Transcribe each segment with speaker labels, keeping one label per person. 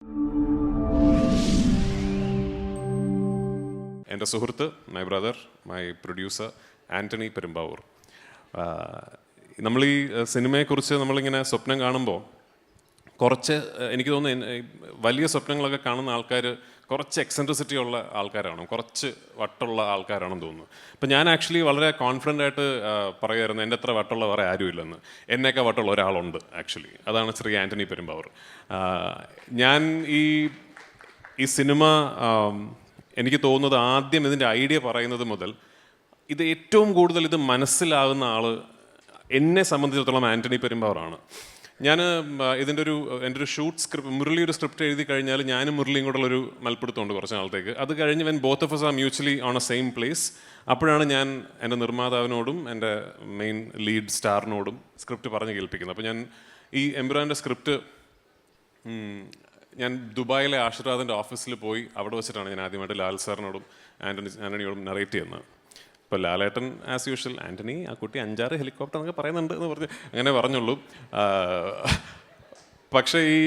Speaker 1: എൻ്റെ സുഹൃത്ത്, my brother, my producer Antony Perumbavoor. നമ്മൾ ഈ സിനിമയെക്കുറിച്ച് നമ്മളിങ്ങനെ സ്വപ്നം കാണുമ്പോൾ കുറച്ച് എനിക്ക് തോന്നുന്നു വലിയ സ്വപ്നങ്ങളൊക്കെ കാണുന്ന ആൾക്കാർ കുറച്ച് എക്സെൻട്രിസിറ്റി ഉള്ള ആൾക്കാരാണ്, കുറച്ച് വട്ടുള്ള ആൾക്കാരാണെന്ന് തോന്നുന്നു. അപ്പം ഞാൻ ആക്ച്വലി വളരെ കോൺഫിഡൻ്റ് ആയിട്ട് പറയുമായിരുന്നു എൻ്റെ അത്ര വട്ടുള്ള വേറെ ആരുമില്ലെന്ന്. എന്നേക്കാൾ വട്ടുള്ള ഒരാളുണ്ട് ആക്ച്വലി, അതാണ് ശ്രീ ആൻ്റണി പെരുമ്പാവൂർ. ഞാൻ ഈ സിനിമ എനിക്ക് തോന്നുന്നത് ആദ്യം ഇതിൻ്റെ ഐഡിയ പറയുന്നത് മുതൽ ഇത് ഏറ്റവും കൂടുതൽ ഇത് മനസ്സിലാകുന്ന ആൾ എന്നെ സംബന്ധിച്ചിടത്തോളം ആൻ്റണി പെരുമ്പാവൂറാണ്. ഞാൻ എൻ്റെ ഒരു ഷൂട്ട് സ്ക്രിപ്റ്റ്, മുരളി ഒരു സ്ക്രിപ്റ്റ് എഴുതി കഴിഞ്ഞാൽ ഞാനും മുരളിയും കൂടെയുള്ളൊരു മൽപ്പിടുത്തമുണ്ട് കുറച്ച് നാളത്തേക്ക്. അത് കഴിഞ്ഞ് when both of us are mutually on a same place, അപ്പോഴാണ് ഞാൻ എൻ്റെ നിർമ്മാതാവിനോടും എൻ്റെ മെയിൻ ലീഡ് സ്റ്റാറിനോടും സ്ക്രിപ്റ്റ് പറഞ്ഞ് കേൾപ്പിക്കുന്നത്. അപ്പോൾ ഞാൻ ഈ എമ്പുരാൻ്റെ സ്ക്രിപ്റ്റ് ഞാൻ ദുബായിലെ ആശീർവാദിൻ്റെ ഓഫീസിൽ പോയി അവിടെ വെച്ചിട്ടാണ് ഞാൻ ആദ്യമായിട്ട് ലാൽ സാറിനോടും ആൻ്റണിയോടും നറേറ്റ് ചെയ്യുന്നത്. ഇപ്പോൾ ലാലേട്ടൻ ആസ് യൂഷ്വൽ ആൻ്റണി ആ കുട്ടി 5-6 ഹെലികോപ്റ്റർ എന്നൊക്കെ പറയുന്നുണ്ട് എന്ന് പറഞ്ഞ് അങ്ങനെ പറഞ്ഞുള്ളൂ. പക്ഷേ ഈ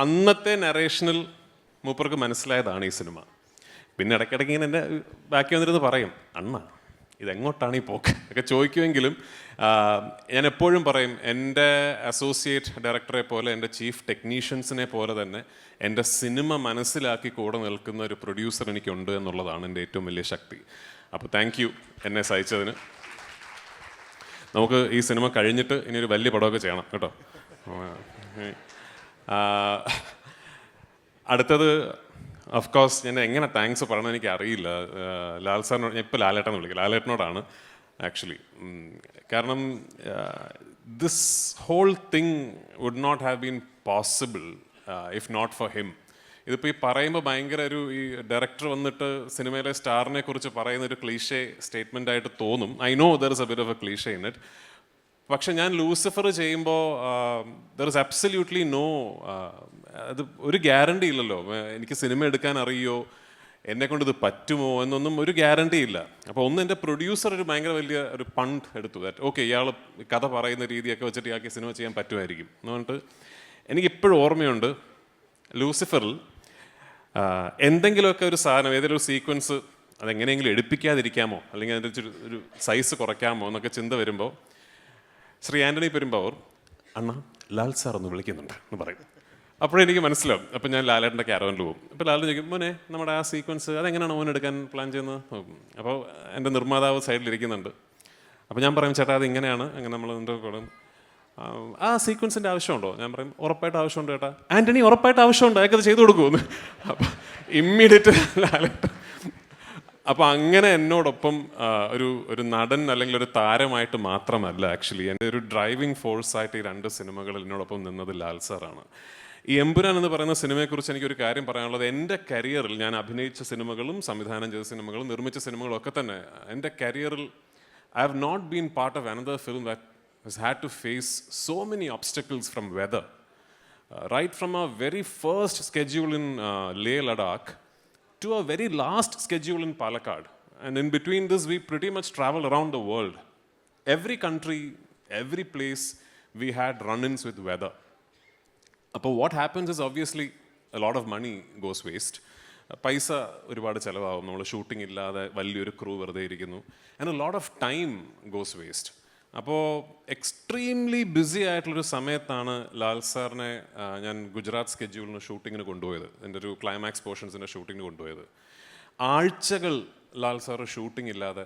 Speaker 1: അന്നത്തെ നറേഷനിൽ മൂപ്പർക്ക് മനസ്സിലായതാണ് ഈ സിനിമ. പിന്നെ ഇടയ്ക്കിടയ്ക്ക് ഇങ്ങനെ എൻ്റെ ബാക്കി വന്നിരുന്ന് പറയും, അണ്ണ ഇതെങ്ങോട്ടാണ് ഈ പോക്ക് ഒക്കെ ചോദിക്കുമെങ്കിലും ഞാൻ എപ്പോഴും പറയും, എൻ്റെ അസോസിയേറ്റ് ഡയറക്ടറെ പോലെ, എൻ്റെ ചീഫ് ടെക്നീഷ്യൻസിനെ പോലെ തന്നെ എൻ്റെ സിനിമ മനസ്സിലാക്കി കൂടെ നിൽക്കുന്ന ഒരു പ്രൊഡ്യൂസർ എനിക്കുണ്ട് എന്നുള്ളതാണ് എൻ്റെ ഏറ്റവും വലിയ ശക്തി. അപ്പോൾ താങ്ക് യു എന്നെ സഹായിച്ചതിന്. നമുക്ക് ഈ സിനിമ കഴിഞ്ഞിട്ട് ഇനി ഒരു വലിയ പടമൊക്കെ ചെയ്യണം കേട്ടോ. അടുത്തത് ഓഫ് കോഴ്സ് ഞാൻ എങ്ങനെ താങ്ക്സ് പറയണമെന്ന് എനിക്ക് അറിയില്ല. ലാൽ സാറിനോട്, ഞാൻ ഇപ്പോൾ ലാലേട്ടനെ വിളിക്കും, ലാലേട്ടനോടാണ് ആക്ച്വലി. കാരണം this whole thing would not have been possible if not for him. ഇതിപ്പോൾ ഈ പറയുമ്പോൾ ഭയങ്കര ഈ ഡയറക്ടർ വന്നിട്ട് സിനിമയിലെ സ്റ്റാറിനെ കുറിച്ച് പറയുന്ന ഒരു ക്ലീഷേ സ്റ്റേറ്റ്മെൻ്റ് ആയിട്ട് തോന്നും. I know there is A bit of A cliché in it. പക്ഷെ ഞാൻ ലൂസിഫർ ചെയ്യുമ്പോൾ ദർ ഇസ് അബ്സല്യൂട്ട്ലി നോ, അത് ഒരു ഗ്യാരണ്ടി ഇല്ലല്ലോ. എനിക്ക് സിനിമ എടുക്കാൻ അറിയോ, എന്നെക്കൊണ്ട് ഇത് പറ്റുമോ എന്നൊന്നും ഒരു ഗ്യാരണ്ടി ഇല്ല. അപ്പോൾ എൻ്റെ പ്രൊഡ്യൂസർ ഒരു ഭയങ്കര വലിയ ഒരു പണ്ട് എടുത്തു, ദാറ്റ് ഓക്കെ ഇയാൾ കഥ പറയുന്ന രീതിയൊക്കെ വെച്ചിട്ട് ഇയാൾക്ക് സിനിമ ചെയ്യാൻ പറ്റുമായിരിക്കും എന്ന് പറഞ്ഞിട്ട്. എനിക്കിപ്പോഴും ഓർമ്മയുണ്ട് ലൂസിഫറിൽ എന്തെങ്കിലുമൊക്കെ ഒരു സാധനം, ഏതെങ്കിലും ഒരു സീക്വൻസ് അതെങ്ങനെയെങ്കിലും എടുപ്പിക്കാതിരിക്കാമോ അല്ലെങ്കിൽ അതിൻ്റെ ഒരു സൈസ് കുറയ്ക്കാമോ എന്നൊക്കെ ചിന്ത വരുമ്പോൾ ശ്രീ ആൻ്റണി പെരുമ്പാവൂർ, അണ്ണ ലാൽ സാർ ഒന്ന് വിളിക്കുന്നുണ്ട് എന്ന് പറയും. അപ്പോഴെനിക്ക് മനസ്സിലാവും. അപ്പം ഞാൻ ലാലേട്ടൻ്റെ ക്യാരവനിൽ പോകും. അപ്പോൾ ലാൽ ചോദിക്കും, മോനെ നമ്മുടെ ആ സീക്വൻസ് അതെങ്ങനെയാണ് മോൻ എടുക്കാൻ പ്ലാൻ ചെയ്യുന്നത് നോക്കും. അപ്പോൾ എൻ്റെ നിർമ്മാതാവ് സൈഡിലിരിക്കുന്നുണ്ട്. അപ്പോൾ ഞാൻ പറയും, ചേട്ടാ അത് ഇങ്ങനെയാണ്, അങ്ങനെ നമ്മൾ ആ സീക്വൻസിൻ്റെ ആവശ്യമുണ്ടോ? ഞാൻ പറയും, ഉറപ്പായിട്ട് ആവശ്യമുണ്ട് ചേട്ടാ. ആൻ്റണി ഉറപ്പായിട്ട് ആവശ്യമുണ്ട്, അയാൾക്കത് ചെയ്തു കൊടുക്കുമെന്ന്. അപ്പോൾ ഇമ്മീഡിയറ്റ് ലാലേട്ടൻ. അപ്പോൾ അങ്ങനെ എന്നോടൊപ്പം ഒരു നടൻ അല്ലെങ്കിൽ ഒരു താരമായിട്ട് മാത്രമല്ല, ആക്ച്വലി എൻ്റെ ഒരു ഡ്രൈവിംഗ് ഫോഴ്സായിട്ട് ഈ 2 സിനിമകളിൽ എന്നോടൊപ്പം നിന്നത് ലാൽ സാറാണ്. ഈ എമ്പുരാൻ എന്ന് പറയുന്ന സിനിമയെക്കുറിച്ച് എനിക്കൊരു കാര്യം പറയാനുള്ളത്, എൻ്റെ കരിയറിൽ ഞാൻ അഭിനയിച്ച സിനിമകളും സംവിധാനം ചെയ്ത സിനിമകളും നിർമ്മിച്ച സിനിമകളും ഒക്കെ തന്നെ എൻ്റെ കരിയറിൽ I have not been part of another film that has had to face so many obstacles from weather. Right from our very first schedule in Leh Ladakh to our very last schedule in Palakkad. And in between this, we pretty much travel around the world. Every country, every place, we had run-ins with weather. But what happens is obviously a lot of money goes waste. പൈസ ഒരുപാട് ചിലവാകും, നമ്മൾ shooting ഇല്ലാതെ വലിയൊരു crew വെറുതെ ഇരിക്കുന്നു. And a lot of time goes waste. അപ്പോൾ extremely BC ആയിട്ടുള്ളൊരു സമയത്താണ് ലാൽ സാറിനെ ഞാൻ ഗുജറാത്ത് സ്കെഡ്യൂളിന് ഷൂട്ടിങ്ങിന് കൊണ്ടുപോയത്, എൻ്റെ ഒരു ക്ലൈമാക്സ് പോർഷൻസിൻ്റെ ഷൂട്ടിങ്ങിന് കൊണ്ടുപോയത്. ആഴ്ചകൾ ലാൽ സാറ് ഷൂട്ടിംഗ് ഇല്ലാതെ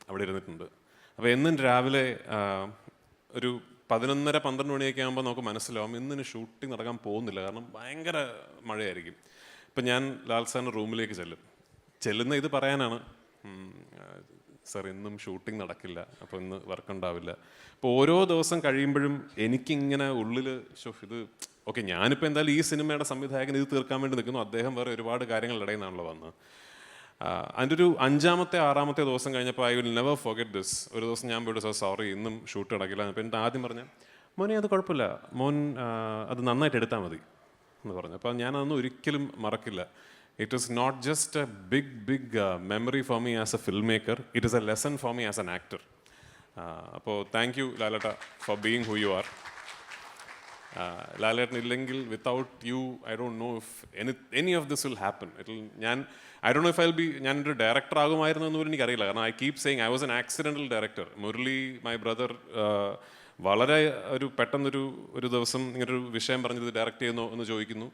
Speaker 1: അവിടെ ഇരുന്നിട്ടുണ്ട്. അപ്പോൾ എന്നും രാവിലെ ഒരു 11:30-12 മണിയൊക്കെ ആകുമ്പോൾ നമുക്ക് മനസ്സിലാവും ഇന്നിന് ഷൂട്ടിംഗ് നടക്കാൻ പോകുന്നില്ല, കാരണം ഭയങ്കര മഴയായിരിക്കും. ഇപ്പം ഞാൻ ലാൽ സാറിൻ്റെ റൂമിലേക്ക് ചെല്ലുന്ന ഇത് പറയാനാണ്, സാർ ഇന്നും ഷൂട്ടിംഗ് നടക്കില്ല, അപ്പോൾ ഇന്ന് വർക്ക് ഉണ്ടാവില്ല. അപ്പോൾ ഓരോ ദിവസം കഴിയുമ്പോഴും എനിക്കിങ്ങനെ ഉള്ളിൽ ഇത് ഓക്കെ, ഞാനിപ്പോൾ എന്തായാലും ഈ സിനിമയുടെ സംവിധായകൻ ഇത് തീർക്കാൻ വേണ്ടി നിൽക്കുന്നു, അദ്ദേഹം വേറെ ഒരുപാട് കാര്യങ്ങളുടെ ഇടയിൽ നിന്നാണല്ലോ വന്നത്. അതിൻ്റെ ഒരു 5-ാമത്തെ 6-ാമത്തെ ദിവസം കഴിഞ്ഞപ്പോൾ I will never forget this. ഒരു ദിവസം ഞാൻ പോയിട്ട് സാർ സോറി ഇന്നും ഷൂട്ട് നടക്കില്ല. അപ്പോൾ എൻ്റെ ആദ്യം പറഞ്ഞാൽ, മോനെ അത് കുഴപ്പമില്ല, മോൻ അത് നന്നായിട്ട് എടുത്താൽ മതി എന്ന് പറഞ്ഞു. അപ്പോൾ ഞാനതൊന്നും ഒരിക്കലും മറക്കില്ല. It is not just a big memory for me as a filmmaker. It is a lesson for me as an actor. അപ്പോൾ താങ്ക് യു ലാലേട്ട for being who you are. ലാലേട്ടൻ ഇല്ലെങ്കിൽ without you I don't know if any of this will happen. I don't know if I be ഞാനൊരു director ആകുമായിരുന്നു എന്ന് പോലും എനിക്കറിയില്ല. കാരണം I keep saying I was an accidental director. Murali my brother വളരെ പെട്ടെന്നൊരു ദിവസം ഇങ്ങനൊരു വിഷയം പറഞ്ഞത് ഡയറക്റ്റ് ചെയ്യുന്നോ എന്ന് ചോദിക്കുന്നു.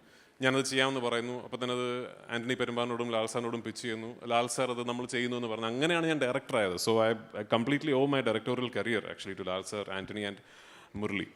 Speaker 1: ഞാനത് ചെയ്യാമെന്ന് പറയുന്നു. അപ്പോൾ തന്നെ അത് ആൻ്റണി പെരുമ്പാറിനോടും ലാൽ സാറിനോടും പിച്ച് ചെയ്യുന്നു. ലാൽ സാർ അത് നമ്മൾ ചെയ്യുന്നു എന്ന് പറഞ്ഞു. അങ്ങനെയാണ് ഞാൻ ഡയറക്ടർ ആയത്. So I completely owe my directorial career actually to Lal sir, Antony and Murali.